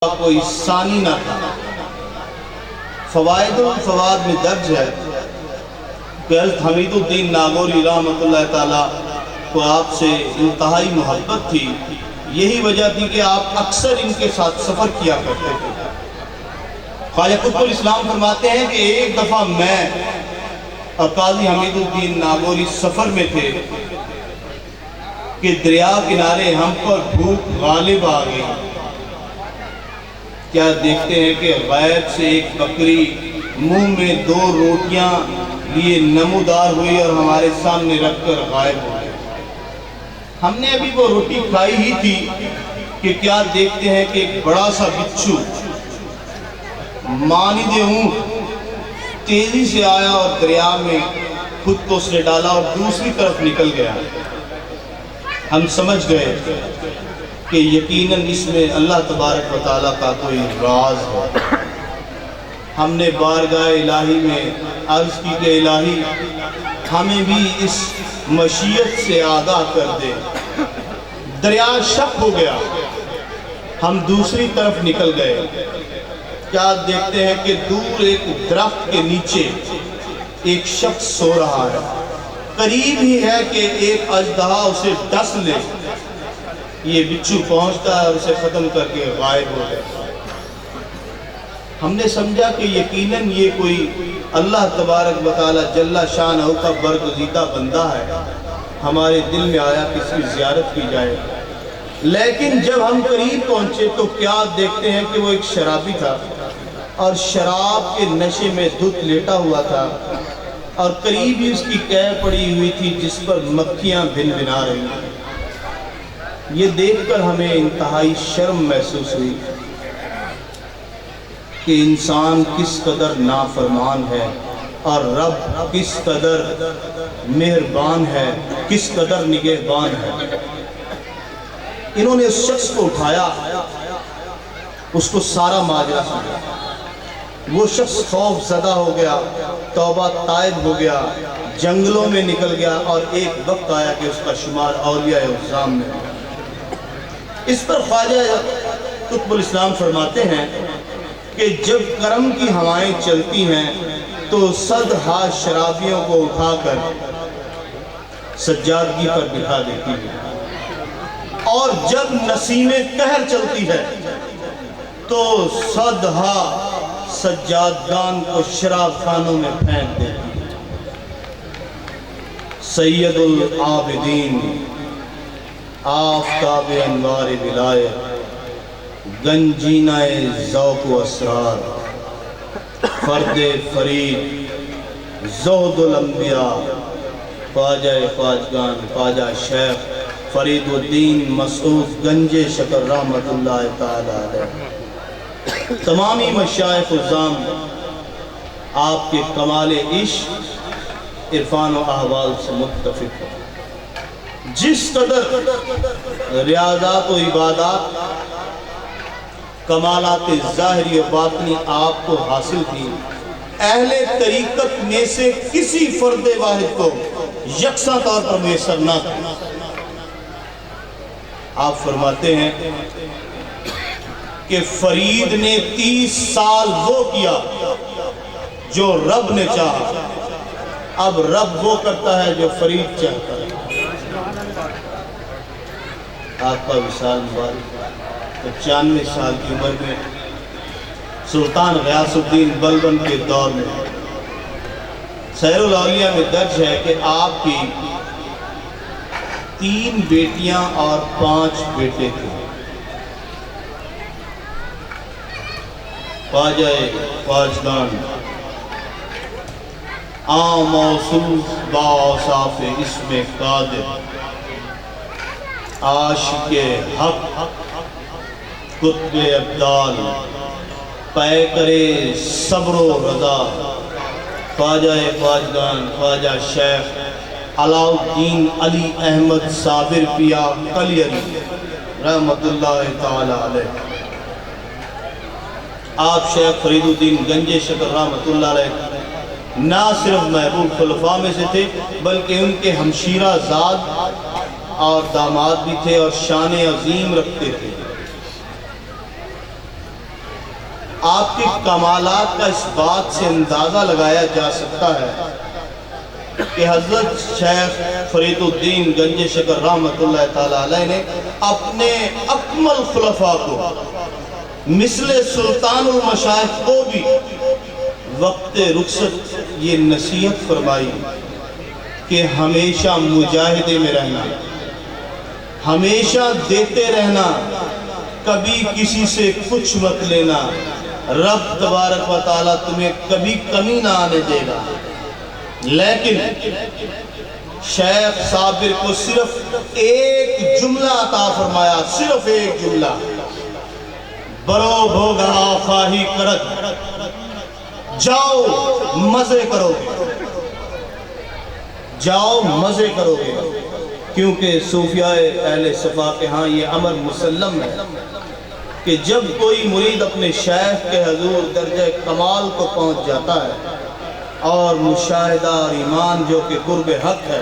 کوئی ثانی نہ تھا۔ فوائد الفواد میں درج ہے کہ حضرت حمید الدین ناگوری رحمۃ اللہ تعالیٰ کو آپ سے انتہائی محبت تھی۔ یہی وجہ تھی کہ آپ اکثر ان کے ساتھ سفر کیا کرتے تھے۔ خواجہ قطب الاسلام فرماتے ہیں کہ ایک دفعہ میں اور قاضی حمید الدین ناگوری سفر میں تھے کہ دریا کنارے ہم پر بھوک غالب آ گئی۔ کیا دیکھتے ہیں کہ غیب سے ایک بکری منہ میں 2 روٹیاں لیے نمودار ہوئی اور ہمارے سامنے رکھ کر غائب ہو گئی۔ ہم نے ابھی وہ روٹی کھائی ہی تھی کہ کیا دیکھتے ہیں کہ ایک بڑا سا بچھو مانند اونٹ تیزی سے آیا اور دریا میں خود کو اس نے ڈالا اور دوسری طرف نکل گیا۔ ہم سمجھ گئے کہ یقیناً اس میں اللہ تبارک و تعالیٰ کا کوئی راز ہے۔ ہم نے بارگاہ الہی میں عرض کی کہ الہی ہمیں بھی اس مشیت سے آگاہ کر دے۔ دریا شک ہو گیا، ہم دوسری طرف نکل گئے۔ کیا دیکھتے ہیں کہ دور ایک درخت کے نیچے ایک شخص سو رہا ہے۔ قریب ہی ہے کہ ایک اژدہا اسے ڈس لے۔ یہ بچھو پہنچتا ہے اور اسے ختم کر کے غائب ہو گیا۔ ہم نے سمجھا کہ یقیناً یہ کوئی اللہ تبارک و تعالی جل شانہ کا برگزیدہ بندہ ہے۔ ہمارے دل میں آیا کہ اس کی زیارت کی جائے، لیکن جب ہم قریب پہنچے تو کیا دیکھتے ہیں کہ وہ ایک شرابی تھا اور شراب کے نشے میں دھت لیٹا ہوا تھا اور قریب ہی اس کی قے پڑی ہوئی تھی جس پر مکھیاں بھن بھنا رہی ہیں۔ یہ دیکھ کر ہمیں انتہائی شرم محسوس ہوئی کہ انسان کس قدر نافرمان ہے اور رب کس قدر مہربان ہے، کس قدر نگہبان ہے۔ انہوں نے اس شخص کو اٹھایا، اس کو سارا ماجرا سمجھا۔ وہ شخص خوف زدہ ہو گیا، توبہ طائب ہو گیا، جنگلوں میں نکل گیا اور ایک وقت آیا کہ اس کا شمار اولیاء عظام میں ہوا۔ اس پر خواجہ قطب الاسلام فرماتے ہیں کہ جب کرم کی ہوائیں چلتی ہیں تو صدہا شرابیوں کو اٹھا کر سجادگی پر بٹھا دیتی ہے، اور جب نسیم قہر چلتی ہے تو صدہا سجادگان کو شراب خانوں میں پھینک دیتی ہے۔ سید العابدین آفتاب انوار ولایت، گنجینہ ذوق و اسرار، فرد فرید، زہد الانبیاء، خواجہ خواجگان خواجہ شیخ فرید الدین مسعود گنج شکر رحمت اللہ تعالی علیہ۔ تمامی مشائخ عظام آپ کے کمال عشق، عرفان و احوال سے متفق ہیں۔ جس قدر ریاضات و عبادات، کمالات ظاہری و باطنی آپ کو حاصل تھی، اہل طریقت میں سے کسی فرد واحد کو یکساں طور پر میسر نہ تھا۔ آپ فرماتے ہیں کہ فرید نے 30 سال وہ کیا جو رب نے چاہا، اب رب وہ کرتا ہے جو فرید چاہتا ہے۔ آپ کا وصال مبارک 95 سال کی عمر میں سلطان غیاث الدین بلبن کے دور میں سیر الاولیاء میں درج ہے کہ آپ کی 3 بیٹیاں اور 5 بیٹے تھے۔ خواجہ خواجگان عام موصوف با اوصاف اسم قادر، عاشق حق، قطب ابدال، پے کرے صبر و رضا، خواجہ خواجگان خواجہ شیخ علاء الدین علی احمد صابر پیا کلیری رحمت اللہ تعالی علیہ۔ آپ شیخ فرید الدین گنج شکر رحمت اللہ علیہ نہ صرف محبوب خلفاء میں سے تھے بلکہ ان کے ہمشیرہ زاد اور داماد بھی تھے اور شان عظیم رکھتے تھے۔ آپ کے کمالات کا اس بات سے اندازہ لگایا جا سکتا ہے کہ حضرت شیخ فرید الدین گنج شکر رحمۃ اللہ تعالیٰ علیہ نے اپنے اکمل خلفاء کو مثل سلطان المشائخ کو بھی وقت رخصت یہ نصیحت فرمائی کہ ہمیشہ مجاہدے میں رہنا، ہمیشہ دیتے رہنا، کبھی کسی سے کچھ مت لینا، رب تبارک و تعالیٰ تمہیں کبھی کمی نہ آنے دے گا۔ لیکن شیخ صابر کو صرف ایک جملہ عطا فرمایا، صرف ایک جملہ، برو بھوگا خواہی کرد، جاؤ مزے کرو گے، جاؤ مزے کرو گے۔ کیونکہ صوفیاء اہل صفا کے ہاں یہ امر مسلم ہے کہ جب کوئی مرید اپنے شیخ کے حضور درجہ کمال کو پہنچ جاتا ہے اور مشاہدہ اور ایمان جو کہ قرب حق ہے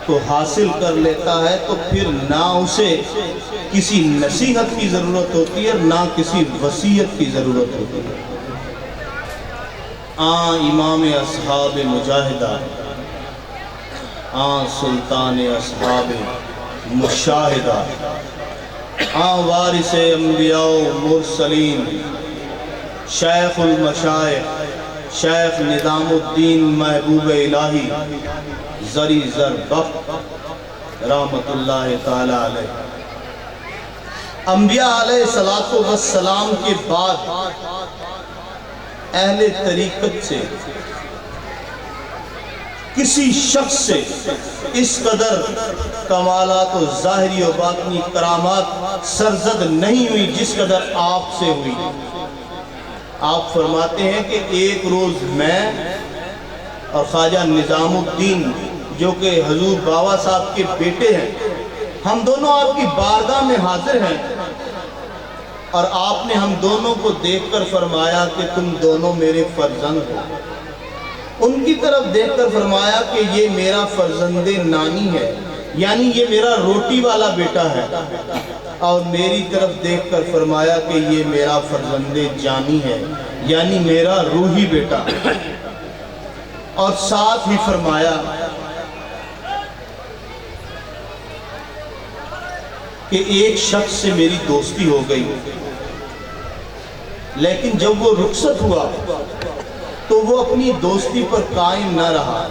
تو حاصل کر لیتا ہے، تو پھر نہ اسے کسی نصیحت کی ضرورت ہوتی ہے، نہ کسی وصیت کی ضرورت ہوتی ہے۔ امام اصحاب مجاہدہ، سلطان اصحاب مشاہدہ، وارث انبیاء و مرسلین، شیخ المشائخ شیخ نظام الدین محبوب الہی زری زربخت رحمت اللہ تعالی علیہ۔ انبیاء علیہ السلام کے بعد اہل طریقت سے کسی شخص سے اس قدر کمالات و ظاہری و باطنی کرامات سرزد نہیں ہوئی جس قدر آپ سے ہوئی۔ آپ فرماتے ہیں کہ ایک روز میں اور خواجہ نظام الدین جو کہ حضور بابا صاحب کے بیٹے ہیں، ہم دونوں آپ کی بارگاہ میں حاضر ہیں، اور آپ نے ہم دونوں کو دیکھ کر فرمایا کہ تم دونوں میرے فرزند ہو۔ ان کی طرف دیکھ کر فرمایا کہ یہ میرا فرزند نانی ہے، یعنی یہ میرا روٹی والا بیٹا ہے، اور میری طرف دیکھ کر فرمایا کہ یہ میرا فرزند جانی ہے، یعنی میرا روحی بیٹا، اور ساتھ ہی فرمایا کہ ایک شخص سے میری دوستی ہو گئی، لیکن جب وہ رخصت ہوا تو وہ اپنی دوستی پر قائم نہ رہا،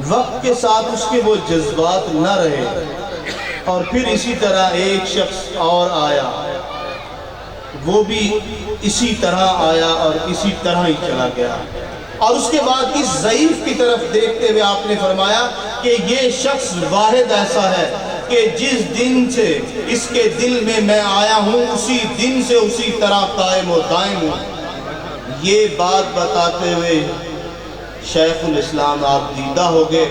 وقت کے ساتھ اس کے وہ جذبات نہ رہے، اور پھر اسی طرح ایک شخص اور آیا، وہ بھی اسی طرح آیا اور اسی طرح ہی چلا گیا، اور اس کے بعد اس ضعیف کی طرف دیکھتے ہوئے آپ نے فرمایا کہ یہ شخص واحد ایسا ہے کہ جس دن سے اس کے دل میں میں آیا ہوں اسی دن سے اسی طرح قائم و دائم ہوں۔ یہ بات بتاتے ہوئے شیخ الاسلام آپ دیدہ ہو گئے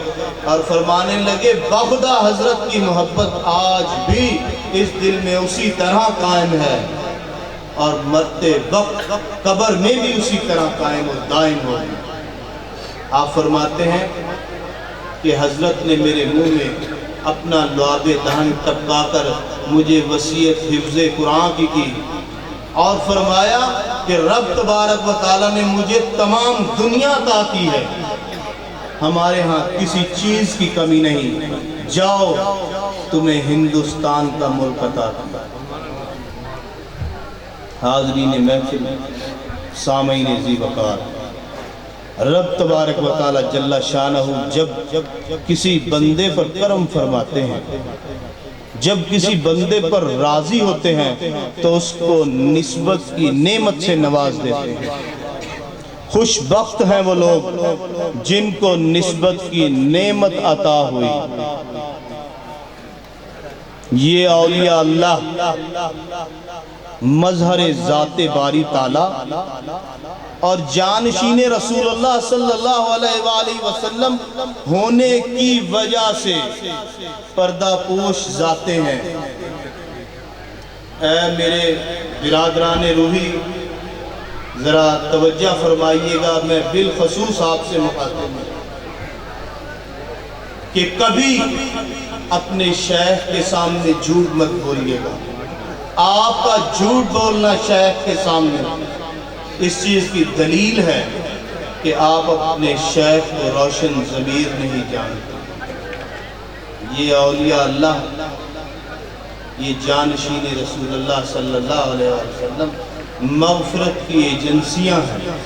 اور فرمانے لگے بخدا حضرت کی محبت آج بھی اس دل میں اسی طرح قائم ہے، اور مرتے وقت قبر میں بھی اسی طرح قائم و دائم ہوگی۔ آپ فرماتے ہیں کہ حضرت نے میرے منہ میں اپنا لعاب دہن ٹپکا کر مجھے وصیت حفظ قرآن کی اور فرمایا کہ رب تبارک و تعالیٰ نے مجھے تمام دنیا عطا کی ہے، ہمارے ہاں کسی چیز کی کمی نہیں، جاؤ تمہیں ہندوستان کا ملک عطا کیا۔ حاضرین محفل، سامعین ذی وقار، رب تبارک و تعالیٰ جل شانہ جب کسی بندے پر کرم فرماتے ہیں، جب کسی بندے پر راضی ہوتے ہیں تو اس کو نسبت کی نعمت سے نواز دیتے ہیں۔ خوش بخت ہیں وہ لوگ جن کو نسبت کی نعمت عطا ہوئی۔ یہ اولیاء اللہ مظہر ذات باری تعالیٰ اور جانشین رسول اللہ صلی اللہ علیہ وآلہ وسلم ہونے کی وجہ سے پردہ پوش ذاتیں ہیں۔ اے میرے برادران روحی، ذرا توجہ فرمائیے گا، میں بالخصوص آپ سے مخاطب ہوں کہ کبھی اپنے شیخ کے سامنے جھوٹ مت بولیے گا۔ آپ کا جھوٹ بولنا شیخ کے سامنے اس چیز کی دلیل ہے کہ آپ اپنے شیخ کو روشن ضمیر نہیں جانتے۔ یہ اولیاء اللہ، یہ جانشین رسول اللہ صلی اللہ علیہ وسلم مغفرت کی ایجنسیاں ہیں۔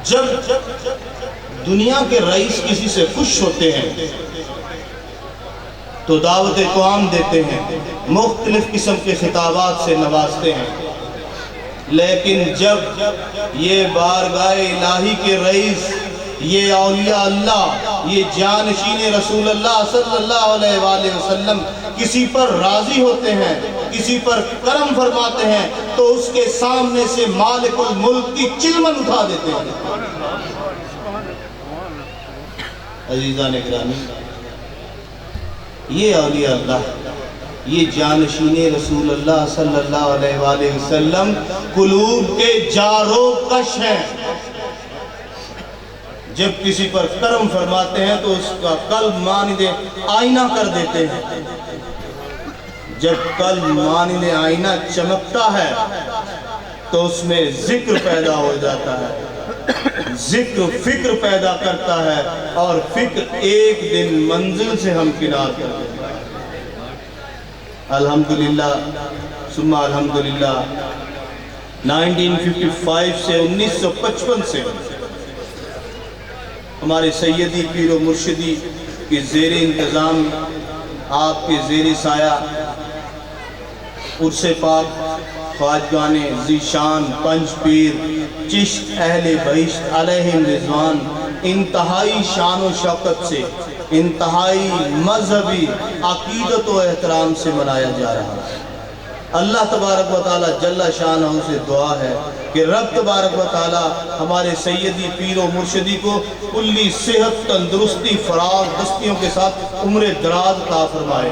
جب دنیا کے رئیس کسی سے خوش ہوتے ہیں تو دعوت قوام دیتے ہیں، مختلف قسم کے خطابات سے نوازتے ہیں، لیکن جب یہ بارگاہ الہی کے رئیس، یہ اولیاء اللہ، یہ جانشین رسول اللہ صلی اللہ علیہ وآلہ وسلم کسی پر راضی ہوتے ہیں، کسی پر کرم فرماتے ہیں تو اس کے سامنے سے مالک الملک کی چلمن اٹھا دیتے ہیں۔ عزیزان اکرامی، یہ اولیاء اللہ، یہ جانشین رسول اللہ صلی اللہ علیہ وآلہ وسلم قلوب کے جارو کش ہیں۔ جب کسی پر کرم فرماتے ہیں تو اس کا قلب مانند آئینہ کر دیتے ہیں۔ جب قلب مانند آئینہ چمکتا ہے تو اس میں ذکر پیدا ہو جاتا ہے، ذکر فکر پیدا کرتا ہے، اور فکر ایک دن منزل سے ہمکنار کر دیتا ہے۔ الحمدللہ ثم الحمدللہ 1955 سے 1955 سے ہمارے سیدی پیر و مرشدی کی زیر انتظام، آپ کے زیر سایہ عرس پاک خواجگان ذیشان پنج پیر چشت اہل بہشت علیہم رضوان انتہائی شان و شوکت سے، انتہائی مذہبی عقیدت و احترام سے منایا جا رہا ہے۔ اللہ تبارک و تعالی جل شانہ سے دعا ہے کہ رب تبارک و تعالی ہمارے سیدی پیر و مرشدی کو کلی صحت، تندرستی، فراغ دستیوں کے ساتھ عمر دراز عطا فرمائے،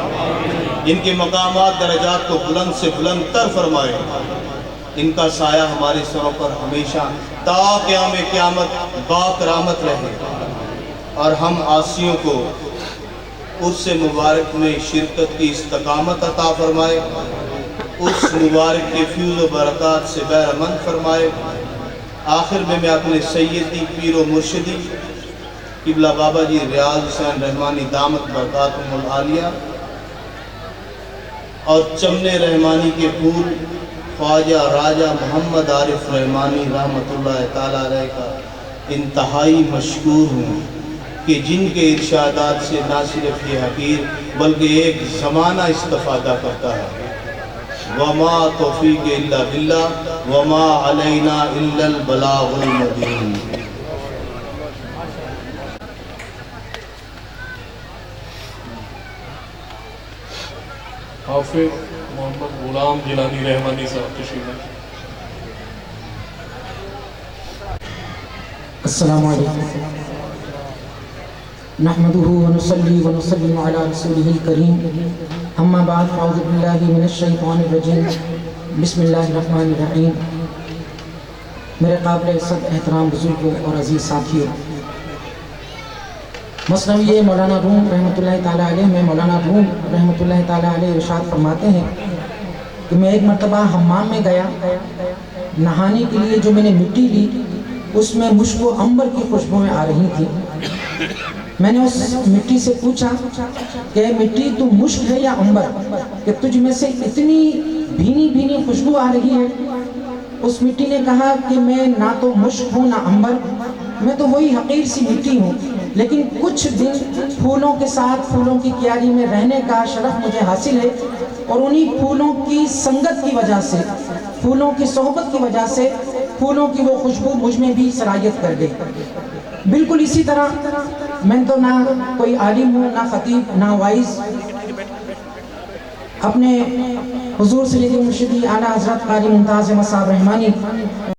ان کے مقامات درجات کو بلند سے بلند تر فرمائے، ان کا سایہ ہمارے سروں پر ہمیشہ تا قیام قیامت باکرامت رہے، اور ہم عاصیوں کو اس سے مبارک میں شرکت کی استقامت عطا فرمائے، اس مبارک کے فیض و برکات سے بہرمند فرمائے۔ آخر میں اپنے سیدی پیر و مرشدی قبلہ بابا جی ریاض حسین رحمانی دامت برکاتہم العالیہ اور چمن رحمانی کے پھول خواجہ راجہ محمد عارف رحمانی رحمت اللہ تعالیٰ علیہ کا انتہائی مشکور ہوں کہ جن کے ارشادات سے نہ صرف یہ حقیر بلکہ ایک زمانہ استفادہ کرتا ہے۔ وما توفیق الا باللہ وما علینا الا البلاغ المبین۔ حافظ محمد غلام جیلانی رحمانی صاحب تشریف لائیں۔ السلام علیکم نحمده ونصلي ونسلم على رسوله الكريم اما بعد فاعوذ باللہ من الشیطان الرجیم بسم اللہ الرحمن الرحیم۔ میرے قابل عزت احترام بزرگوں اور عزیز ساتھیوں، مثنوی مولانا روم رحمۃ اللہ تعالیٰ علیہ میں مولانا روم رحمۃ اللہ تعالیٰ علیہ ارشاد فرماتے ہیں کہ میں ایک مرتبہ حمام میں گیا نہانے کے لیے، جو میں نے مٹی لی اس میں مشک و عنبر کی خوشبوئیں آ رہی تھیں۔ میں نے اس مٹی سے پوچھا کہ مٹی تو مشک ہے یا عنبر، کہ تجھ میں سے اتنی بھینی بھینی خوشبو آ رہی ہے؟ اس مٹی نے کہا کہ میں نہ تو مشک ہوں نہ عنبر، میں تو وہی حقیر سی مٹی ہوں، لیکن کچھ دن پھولوں کے ساتھ پھولوں کی کیاری میں رہنے کا شرف مجھے حاصل ہے، اور انہی پھولوں کی سنگت کی وجہ سے، پھولوں کی صحبت کی وجہ سے پھولوں کی وہ خوشبو مجھ میں بھی سرایت کر گئی۔ بالکل اسی طرح میں تو نہ کوئی عالم ہوں، نہ خطیب، نہ وائز، اپنے حضور سید مرشدی اعلیٰ حضرت قاری ممتاز احمد صاحب رحمانی